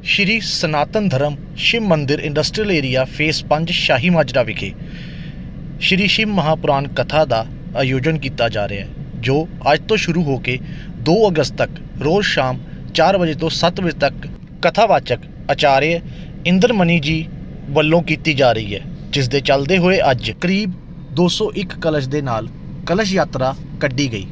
श्री सनातन धर्म शिव मंदिर industrial area face 5 शाही माजरा विखे श्री शिव महापुराण कथा का आयोजन किया जा रहा है, जो आज तो शुरू होकर 2 अगस्त तक रोज़ शाम 4 बजे तो 7 बजे तक कथावाचक आचार्य इंद्रमणि जी वालों की जा रही है, जिस दे चलते हुए अज करीब 201 कलश के नाल कलश यात्रा कड्डी गई।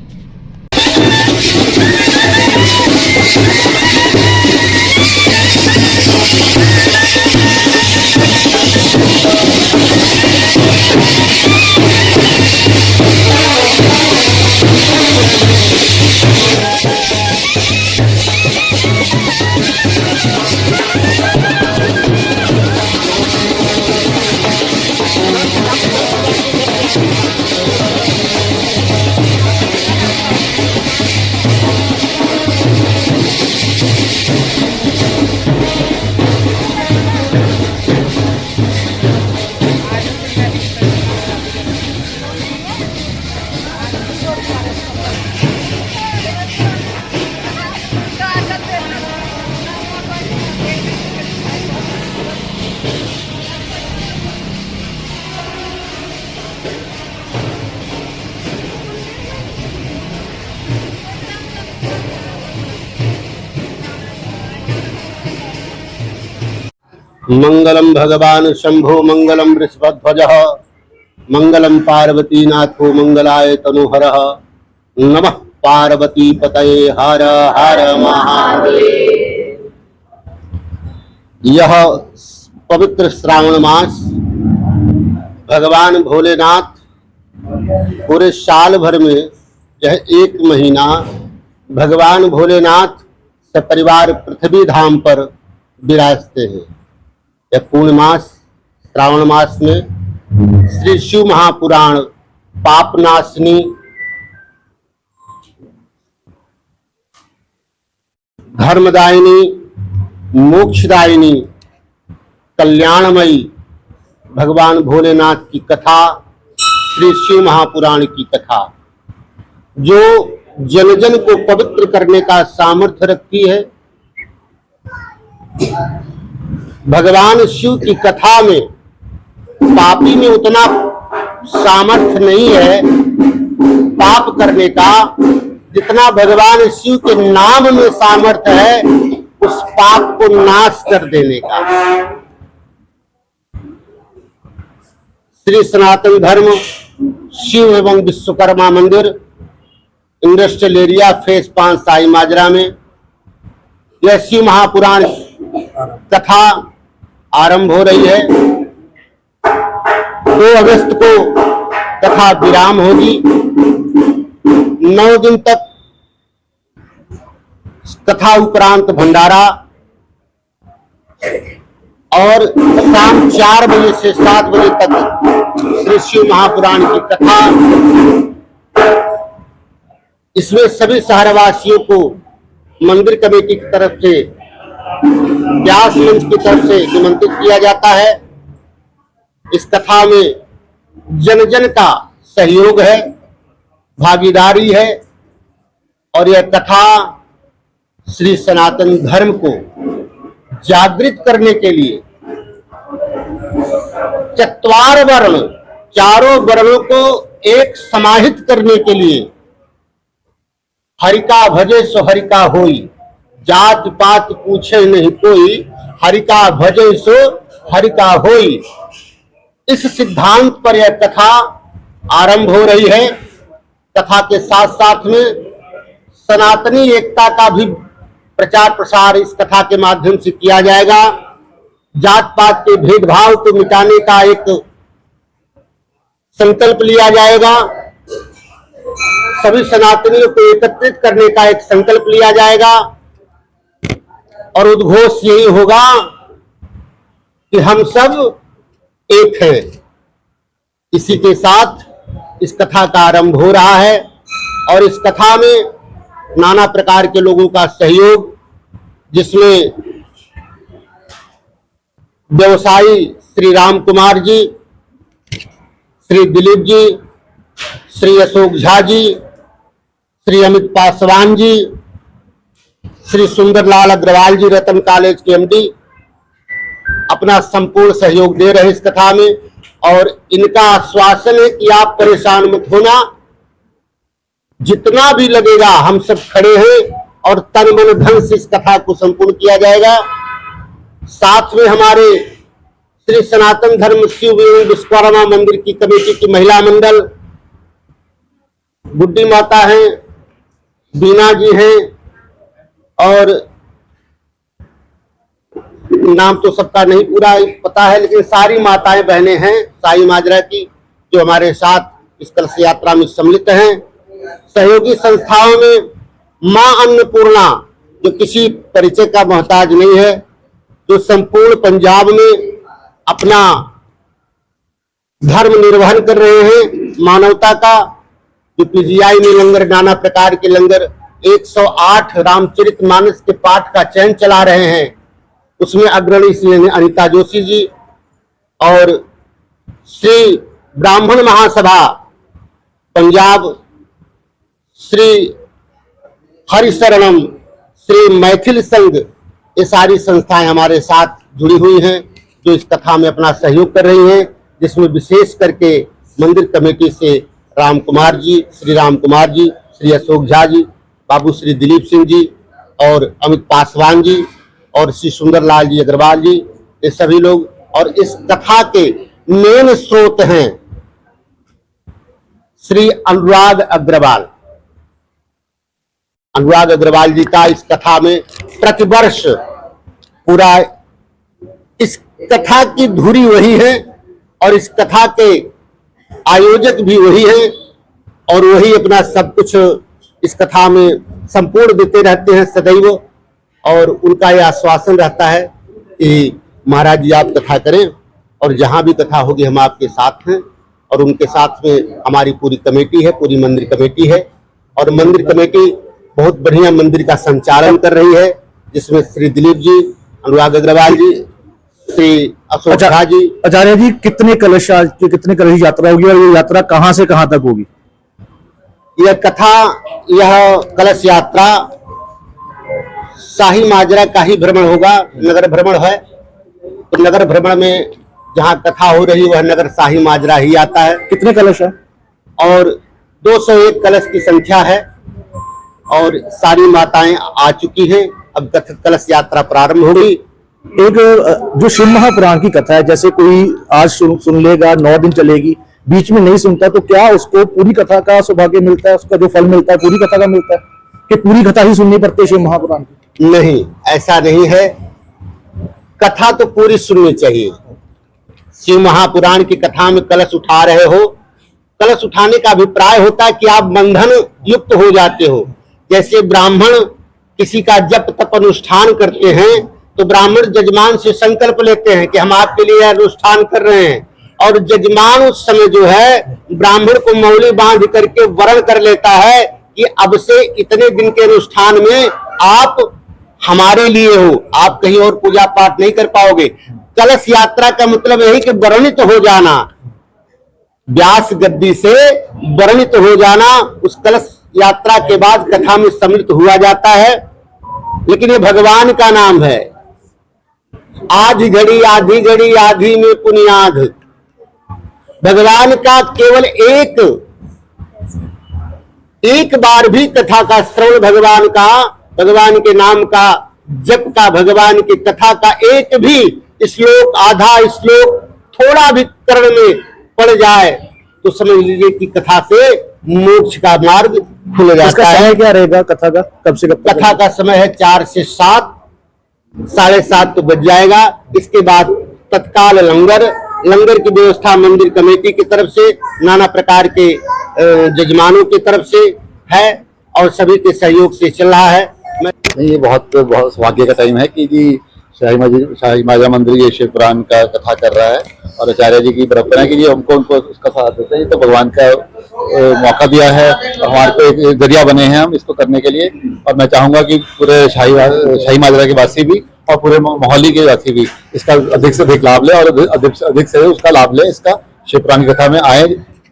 मंगलम भगवान शंभो मंगलम वृषभध्वज मंगलम पार्वतीनाथो मंगलाय तनुहरः नमः पार्वती पतये हर हर महादेव। यह पवित्र श्रावण मास भगवान भोलेनाथ पूरे साल भर में यह 1 महीना भगवान भोलेनाथ सपरिवार पृथ्वी धाम पर विराजते हैं। यह पूर्ण मास श्रावण मास में श्री शिव महापुराण पापनाशिनी धर्मदायिनी मोक्षदायिनी कल्याणमयी भगवान भोलेनाथ की कथा, श्री शिव महापुराण की कथा, जो जन जन को पवित्र करने का सामर्थ्य रखती है। भगवान शिव की कथा में पापी में उतना सामर्थ्य नहीं है पाप करने का, जितना भगवान शिव के नाम में सामर्थ्य है उस पाप को नाश कर देने का। श्री सनातन धर्म शिव एवं विश्वकर्मा मंदिर इंडस्ट्रियल एरिया फेस 5 शाही माजरा में यह शिव महापुराण कथा आरंभ हो रही है। 2 अगस्त को कथा विराम होगी। 9 दिन तक कथा उपरांत भंडारा और शाम 4 बजे से 7 बजे तक श्री शिव महापुराण की कथा। इसमें सभी शहरवासियों को मंदिर कमेटी की तरफ से, व्यास मंच की तरफ से निमंत्रित किया जाता है। इस कथा में जन जन का सहयोग है, भागीदारी है और यह कथा श्री सनातन धर्म को जागृत करने के लिए 4 वर्ण, चारों वर्णों को एक समाहित करने के लिए हरिका भजे सो हरिका होई, जात पात पूछे नहीं कोई, हरिका भजे सो हरिका होई। इस सिद्धांत पर यह कथा आरंभ हो रही है। कथा के साथ साथ में सनातनी एकता का भी प्रचार प्रसार इस कथा के माध्यम से किया जाएगा। जात पात के भेदभाव को मिटाने का एक संकल्प लिया जाएगा। सभी सनातनियों को एकत्रित करने का एक संकल्प लिया जाएगा और उद्घोष यही होगा कि हम सब एक हैं। इसी के साथ इस कथा का आरंभ हो रहा है और इस कथा में नाना प्रकार के लोगों का सहयोग, जिसमें व्यवसायी श्री राम कुमार जी, श्री दिलीप जी, श्री अशोक झा जी, श्री अमित पासवान जी, श्री सुंदरलाल अग्रवाल जी रतन कॉलेज के एमडी अपना संपूर्ण सहयोग दे रहे इस कथा में, और इनका आश्वासन है कि आप परेशान मत होना, जितना भी लगेगा हम सब खड़े हैं और तन मन धन से इस कथा को संपूर्ण किया जाएगा। साथ में हमारे श्री सनातन धर्म शिव विश्वकर्मा मंदिर की कमेटी की महिला मंडल, बुड्ढी माता हैं, बीना जी हैं, और नाम तो सबका नहीं पूरा पता है, लेकिन सारी माताएं बहनें हैं शाही माजरा की जो हमारे साथ इस कलश यात्रा में सम्मिलित हैं। सहयोगी संस्थाओं में मां अन्नपूर्णा जो किसी परिचय का मोहताज नहीं है, जो संपूर्ण पंजाब में अपना धर्म निर्वहन कर रहे हैं मानवता का, जो पीजीआई में लंगर, नाना प्रकार के लंगर, 108 रामचरितमानस के पाठ का चयन चला रहे हैं, उसमें अग्रणी श्री अनिता जोशी जी, और श्री ब्राह्मण महासभा पंजाब, श्री हरिशरणम, श्री मैथिल संघ, ये सारी संस्थाएं हमारे साथ जुड़ी हुई हैं जो इस कथा में अपना सहयोग कर रही हैं, जिसमें विशेष करके मंदिर कमेटी से राम कुमार जी, श्री राम कुमार जी, श्री अशोक झा जी, बाबू श्री दिलीप सिंह जी और अमित पासवान जी और श्री सुंदरलाल जी अग्रवाल जी, ये सभी लोग। और इस कथा के मेन स्रोत हैं श्री अनुराग अग्रवाल। अनुराग अग्रवाल जी का इस कथा में प्रतिवर्ष पूरा, इस कथा की धुरी वही है और इस कथा के आयोजक भी वही हैं, और वही अपना सब कुछ इस कथा में संपूर्ण देते रहते हैं सदैव, और उनका यह आश्वासन रहता है कि महाराज जी आप कथा करें और जहां भी कथा होगी हम आपके साथ हैं। और उनके साथ में हमारी पूरी कमेटी है, पूरी मंदिर कमेटी है, और मंदिर कमेटी बहुत बढ़िया मंदिर का संचालन कर रही है, जिसमें श्री दिलीप जी, अनुराग अग्रवाल जी, श्री अशोक झा जी। आचार्य जी कितने कलश यात्रा होगी और ये यात्रा कहां से कहां तक होगी? यह कथा, यह कलश यात्रा शाही माजरा का ही भ्रमण होगा, नगर भ्रमण है, तो नगर भ्रमण में जहां कथा हो रही वह नगर शाही माजरा ही आता है। कितने कलश है? और 201 कलश की संख्या है, और सारी माताएं आ चुकी हैं। अब कलश यात्रा प्रारंभ होगी। एक जो शिव महापुराण की कथा है, जैसे कोई आज सुन लेगा, 9 दिन चलेगी, बीच में नहीं सुनता, तो क्या उसको पूरी कथा का सौभाग्य मिलता है, उसका जो फल मिलता है पूरी कथा का मिलता है, कि पूरी कथा ही सुननी पड़ती है शिव महापुराण की? नहीं, ऐसा नहीं है। कथा तो पूरी सुननी चाहिए। शिव महापुराण की कथा में कलश उठा रहे हो, कलश उठाने का अभिप्राय होता है कि आप बंधन युक्त हो जाते हो। जैसे ब्राह्मण किसी का जप तप अनुष्ठान करते हैं, तो ब्राह्मण जजमान से संकल्प लेते हैं कि हम आपके लिए अनुष्ठान कर रहे हैं, और जजमान उस समय जो है ब्राह्मण को मौली बांध करके वरण कर लेता है कि अब से इतने दिन के अनुष्ठान में आप हमारे लिए हो, आप कहीं और पूजा पाठ नहीं कर पाओगे। कलश यात्रा का मतलब यही कि वर्णित हो जाना, व्यास गद्दी से वर्णित हो जाना। उस कलश यात्रा के बाद कथा में सम्मिलित हुआ जाता है। लेकिन ये भगवान का नाम है। आधी घड़ी आधी में पुनियाद, भगवान का केवल एक बार भी कथा का श्रवण, भगवान के नाम का जप का, भगवान की कथा का एक भी श्लोक, आधा श्लोक थोड़ा भी कर्ण में पड़ जाए तो समझ लीजिए कि कथा से मोक्ष का मार्ग खुल जाता है। समय क्या रहेगा कथा का? कब से कब? कथा का समय है 4 से 7, 7:30 तो बज जाएगा। इसके बाद तत्काल लंगर की व्यवस्था मंदिर कमेटी की तरफ से, नाना प्रकार के जजमानों की तरफ से है, और सभी के सहयोग से चल रहा है। ये बहुत सौभाग्य का टाइम है कि जी शाही माजरा मंदिर ये शिव पुराण का कथा कर रहा है, और आचार्य जी की परंपरा है कि जी उनको उसका साथ देते हैं। तो भगवान का मौका दिया है, हमारे को एक जरिया बने हैं हम इसको करने के लिए। और मैं चाहूंगा कि पूरे शाही माजरा के वासी भी और पूरे मोहाली के वासी भी इसका अधिक से अधिक लाभ ले, और अधिक से उसका लाभ ले। इसका शिव पुराण की कथा में आए,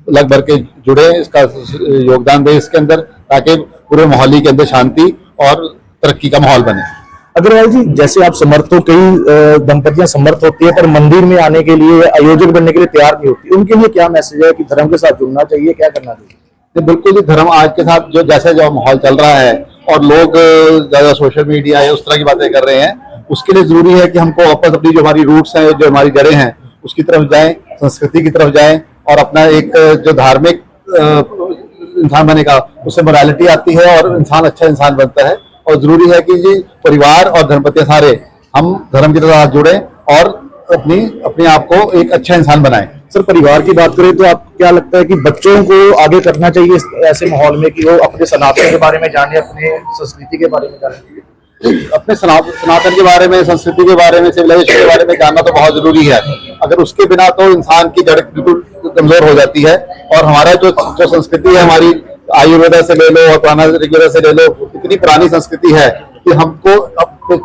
लग भर के जुड़े, इसका योगदान दे इसके अंदर, ताकि पूरे मोहाली के अंदर शांति और तरक्की का माहौल बने। अग्रवाल जी, जैसे आप समर्थ हो, कई दंपतियां समर्थ होती है पर मंदिर में आने के लिए, आयोजक बनने के लिए तैयार नहीं होती, उनके लिए क्या मैसेज है कि धर्म के साथ जुड़ना चाहिए, क्या करना चाहिए? तो बिल्कुल ही धर्म आज के साथ जो जैसे जो माहौल चल रहा है और लोग ज्यादा सोशल मीडिया या उस तरह की बातें कर रहे हैं, उसके लिए जरूरी है कि हमको वापस अपनी जो हमारी रूट्स हैं, जो हमारी जड़ें हैं, उसकी तरफ जाएं, संस्कृति की तरफ जाएं और अपना एक जो धार्मिक इंसान बनेगा उससे मोरालिटी आती है और इंसान अच्छा इंसान बनता है। और जरूरी है कि जी परिवार और धर्मपति सारे हम धर्म की तरफ जुड़े और अपने आप को एक अच्छा इंसान बनाएं। सर, परिवार की बात करें तो आप क्या लगता है कि बच्चों को आगे करना चाहिए इस ऐसे माहौल में कि वो अपने सनातन के बारे में जाने, अपने संस्कृति के बारे में जाने? अपने सनातन के बारे में, संस्कृति के बारे में, सिविलाइजेशन के बारे में जानना तो बहुत जरूरी है। अगर उसके बिना तो इंसान की जड़ बिल्कुल कमजोर हो जाती है। और हमारा जो संस्कृति है, हमारी आयुर्वेदा से ले लो और पुराना ऋग्वेदा से ले लो, इतनी पुरानी संस्कृति है कि हमको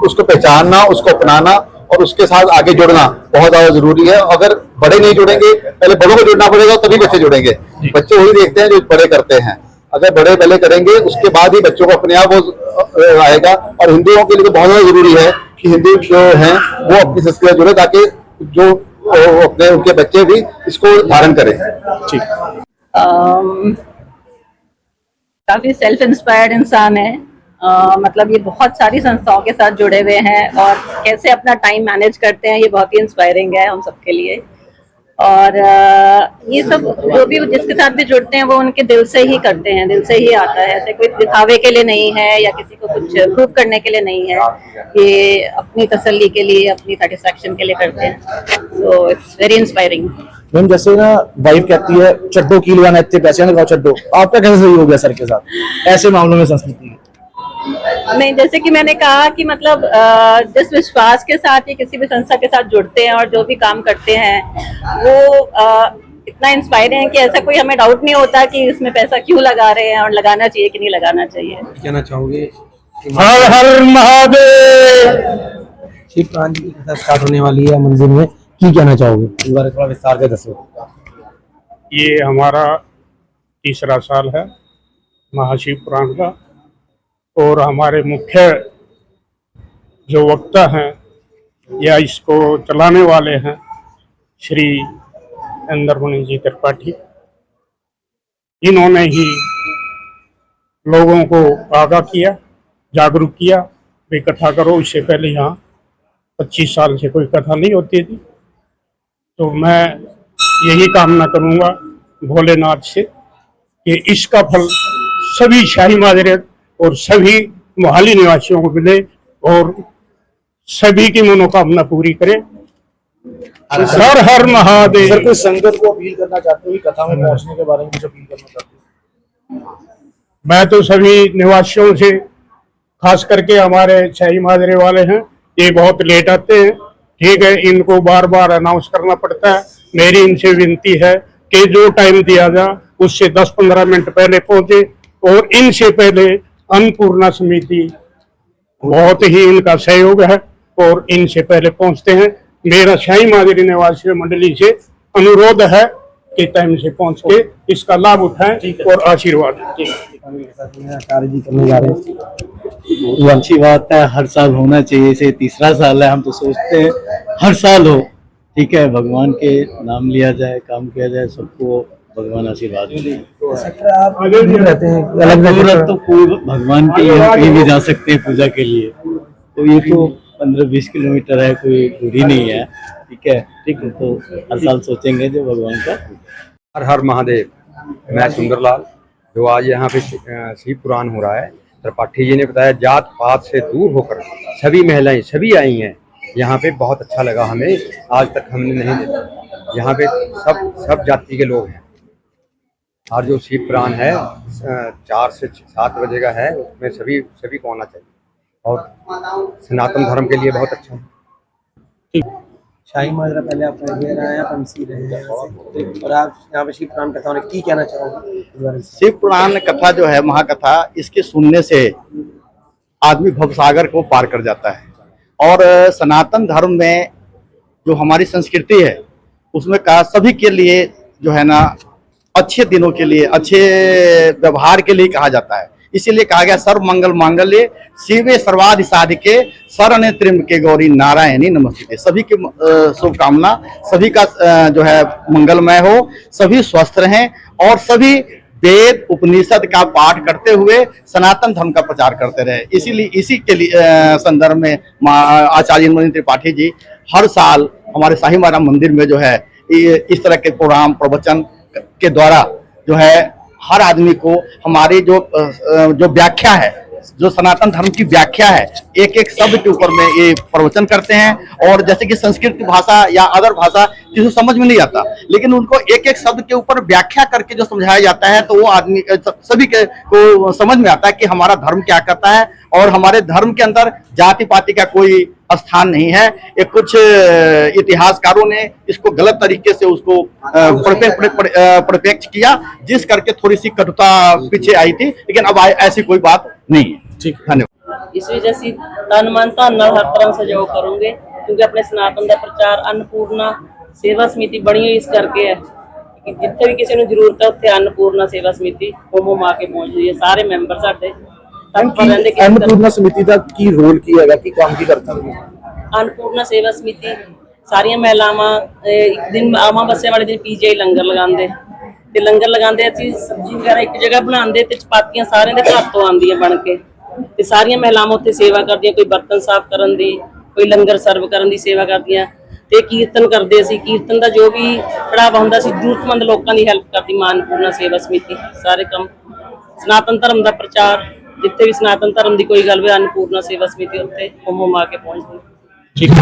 उसको पहचानना, उसको अपनाना और उसके साथ आगे जुड़ना बहुत ज्यादा जरूरी है। अगर बड़े नहीं जुड़ेंगे, पहले बड़ों को जुड़ना पड़ेगा तभी बच्चे जुड़ेंगे। बच्चे वही देखते हैं जो बड़े करते हैं। अगर बड़े पहले करेंगे उसके बाद ही बच्चों को अपने आप वो आएगा। और हिंदुओं के लिए तो बहुत ज्यादा जरूरी है कि हिंदू जो हैं वो अपनी संस्कृति जुड़े ताकि जो अपने उनके बच्चे भी इसको धारण करें। ठीक। काफी सेल्फ इंस्पायर्ड इंसान है। मतलब ये बहुत सारी संस्थाओं के साथ जुड़े हुए हैं और कैसे अपना टाइम मैनेज करते हैं, ये बहुत ही इंस्पायरिंग है हम सबके लिए। और ये सब जो भी जिसके साथ भी जुड़ते हैं वो उनके दिल से ही करते हैं, दिल से ही आता है। ऐसे कोई दिखावे के लिए नहीं है या किसी को कुछ प्रूव करने के लिए नहीं है, ये अपनी तसल्ली के लिए, अपनी सेटिस्फेक्शन के लिए करते हैं। So it's very inspiring. Ma'am, जैसे ना वाइफ कहती है चड्डो की लगाना, इतने पैसे लगाओ चड्डो, आपका कैसे सही हो गया सर के साथ ऐसे मामलों में संस्कृति? नहीं, जैसे कि मैंने कहा कि मतलब जिस विश्वास के साथ ये किसी भी संस्था के साथ जुड़ते हैं और जो भी काम करते हैं वो इतना इंस्पायरिंग है कि ऐसा कोई हमें डाउट नहीं होता कि इसमें पैसा क्यों लगा रहे हैं और लगाना चाहिए कि नहीं लगाना चाहिए। कहना चाहोगे? हर हर महादेव। शिव पुराण की कथा स्टार्ट होने वाली है मंदिर में, की कहना चाहोगे? इस बारे थोड़ा विस्तार से दसो। ये हमारा तीसरा साल है महाशिव पुराण का और हमारे मुख्य जो वक्ता हैं या इसको चलाने वाले हैं श्री इंद्रमणि जी त्रिपाठी। इन्होंने ही लोगों को आगाह किया, जागरूक किया, वे कथा करो। इससे पहले यहाँ 25 साल से कोई कथा नहीं होती थी। तो मैं यही कामना करूँगा भोलेनाथ से कि इसका फल सभी शाही माजरे और सभी मोहाली निवासियों को मिले और सभी की मनोकामना पूरी करे। हर हर महादेव। सर, कोई संगत को अपील करना चाहते हो कि कथा में पहुंचने के बारे में कुछ अपील करना चाहते हो? मैं तो सभी निवासियों से, खास करके हमारे शाही माजरे वाले हैं, ये बहुत लेट आते हैं, ठीक है, इनको बार बार अनाउंस करना पड़ता है। मेरी इनसे विनती है कि जो टाइम दिया जा उससे 10-15 मिनट पहले पहुंचे। और इनसे पहले अन्नपूर्णा समिति बहुत ही इनका सहयोग है और इनसे पहले पहुंचते हैं। मेरा शाही माजरी निवासी मंडली से अनुरोध है कि टाइम से पहुंच के इसका लाभ उठाएं और आशीर्वाद। कार्य जी करने जा रहे हैं, वो अच्छी बात है, हर साल होना चाहिए। इसे तीसरा साल है, हम तो सोचते हैं हर साल हो, ठीक है, भगवान के नाम लिया जाए, काम किया जाए, सबको भगवान आशीर्वाद दें। आप दूर रहते हैं, अलग जरूरत तो कोई भगवान के लिए हम कहीं भी जा सकते हैं पूजा के लिए, तो ये तो 15-20 किलोमीटर है, कोई दूरी नहीं है, ठीक है, तो हर साल सोचेंगे जो भगवान का। हर हर महादेव। मैं सुंदरलाल, जो आज यहाँ पे शिव पुराण हो रहा है, त्रिपाठी जी ने बताया जात पात से दूर होकर सभी महिलाएं सभी आई हैं यहाँ पे। बहुत अच्छा लगा हमें, आज तक हमने नहीं देखा। यहाँ पे सब जाति के लोग हैं और जो शिव पुराण है 4 से 7 बजे का है, उसमें सभी को आना चाहिए और सनातन धर्म के लिए बहुत अच्छा है। शाही माजरा पहले आप रह रहे हैं, पंसी रहे हैं और आप यहाँ पे शिव पुराण कथा की कहना चाहोगे? शिव पुराण कथा जो है, महाकथा, इसके सुनने से आदमी भवसागर को पार कर जाता है। और सनातन धर्म में जो हमारी संस्कृति है उसमें कहा सभी के लिए जो है ना, अच्छे दिनों के लिए, अच्छे व्यवहार के लिए कहा जाता है इसीलिए कहा गया सर्व मंगल मांगल्ये शिवे सर्वाधि साधिके शरण्य त्र्यंबके गौरी नारायणी नमस्ते। सभी की शुभकामना, सभी का जो है मंगलमय हो, सभी स्वस्थ रहें और सभी वेद उपनिषद का पाठ करते हुए सनातन धर्म का प्रचार करते रहे। इसीलिए इसी के लिए संदर्भ में आचार्य इंद्रमणि त्रिपाठी जी हर साल हमारे शाही महाराज मंदिर में जो है इस तरह के प्रोग्राम प्रवचन के द्वारा जो है हर आदमी को हमारी जो व्याख्या है, जो सनातन धर्म की व्याख्या है, एक एक शब्द के ऊपर में ये प्रवचन करते हैं। और जैसे कि संस्कृत भाषा या अदर भाषा किसी को समझ में नहीं आता, लेकिन उनको एक एक शब्द के ऊपर व्याख्या करके जो समझाया जाता है तो वो आदमी सभी को समझ में आता है कि हमारा धर्म क्या कहता है। और हमारे धर्म के अंदर जाति पाति का कोई स्थान नहीं है। ये कुछ इतिहासकारों ने इसको गलत तरीके से उसको प्रत्यक्ष किया, जिस करके थोड़ी सी कटुता पीछे आई थी, लेकिन अब ऐसी कोई बात नहीं है। ठीक, धन्यवाद। इस वजह से तन मन धन नाल हर तरह सहयोग करूंगे, क्योंकि अपने सनातन का प्रचार अन्नपूर्णा सेवा समिति बनी हुई इस करके है कि जिथे भी किसी को जरूरत है उत्थे अन्नपूर्णा सेवा समिति होम आके पहुंच रही है। सारे मैंबर साडे अन्नपूर्णा समिति का की रोल की हैगा, की काम की करता है? अन्नपूर्णा सेवा समिति सारिया महिलावां एक दिन अमावस्या वाले दिन पीजीआई लंगर लगांदे ते लंगर लगांदे असीं सब्जी वगैरह एक जगह बनांदे ते चपातियां सारे दे घर तो आंदियां बन के ते सारियां महिलावां उत्थे सेवा करदियां, कोई बर्तन साफ करन दी, कोई लंगर सर्व करन दी सेवा करदियां ते कीर्तन करदे सी। कीर्तन दा जो भी चढ़ावा हुंदा सी जरूरतमंद लोकां दी हेल्प करदी मां अन्नपूर्णा सेवा समिति। सारे काम सनातन धर्म दा प्रचार, जिथे भी सनातन धर्म की कोई गल होवे अन्नपूर्णा सेवा समिति उत्थे होम आके पहुंचदी। ठीक।